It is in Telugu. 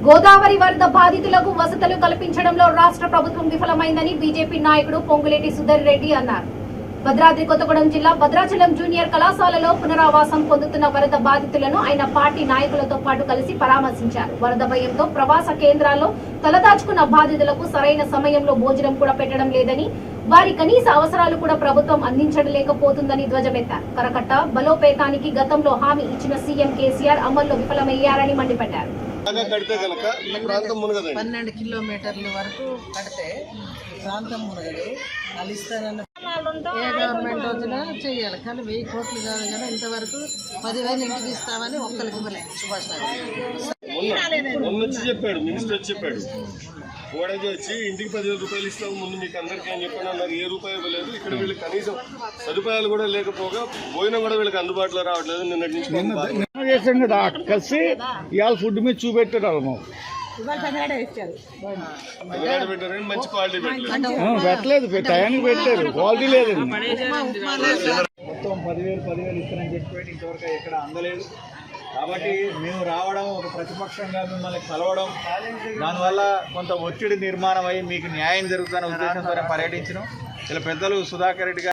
గోదావరి వరద బాధితులకు వసతులు కల్పించడంలో రాష్ట్ర ప్రభుత్వం విఫలమైందని బీజేపీ నాయకుడు పొంగులేటి సుధీర్ రెడ్డి అన్నారు. భద్రాద్రి కొత్తగూడెం జిల్లా భద్రాచలం జూనియర్ కళాశాలలో పునరావాసం పొందుతున్న వరద బాధితులను ఆయన పార్టీ నాయకులతో పాటు కలిసి పరామర్శించారు. వరద భయంతో ప్రవాస కేంద్రాల్లో తలదాచుకున్న బాధితులకు సరైన సమయంలో భోజనం కూడా పెట్టడం లేదని, వారి కనీస అవసరాలు కూడా ప్రభుత్వం అందించలేకపోతుందని ధ్వజమెత్తారు. కరకట్ట బలోపేతానికి గతంలో హామీ ఇచ్చిన సీఎం కేసీఆర్ అమల్లో విఫలమయ్యారని మండిపడ్డారు. 12 కిలోమీటర్ల వరకు కడితే ప్రాంతం మునగదు. వాళ్ళు ఇస్తారన్న ఏ గవర్నమెంట్ వచ్చినా చెయ్యాలి, కానీ 1000 కోట్లు కాదు కదా. ఇంతవరకు 10,000 ఇంటికి ఇస్తామని ఒక్కరికి ఇవ్వలేదు. సుభాష్ చెప్పాడు, మినిస్టర్ వచ్చి చెప్పాడు, గోడకి వచ్చి ఇంటికి 10,000 రూపాయలు ఇస్తాము ముందు మీకు అందరికీ అని చెప్పాను అన్నారు. ఏ రూపాయి ఇవ్వలేదు. ఇక్కడ వీళ్ళకి కనీసం సదుపాయాలు కూడా లేకపోగా భోజనం కూడా వీళ్ళకి అందుబాటులో రావట్లేదు. నిన్నటి నుంచి చేసాం కదా కలిసి ఇవాళ ఫుడ్ మీద చూపెట్టారు. పెట్టారని మంచి క్వాలిటీ పెట్టలేదు, టయానికి పెట్టారు, క్వాలిటీ లేదు. మొత్తం 10,000 ఇస్తారని చెప్పి ఇంతవరకు ఎక్కడ అందలేదు. కాబట్టి మేము రావడం, ఒక ప్రతిపక్షంగా మిమ్మల్ని కలవడం, దానివల్ల కొంత ఒత్తిడి నిర్మాణం అయ్యి మీకు న్యాయం జరుగుతున్న ఉద్దేశంతో పర్యటించడం. ఇలా పెద్దలు సుధాకర్ రెడ్డి గారు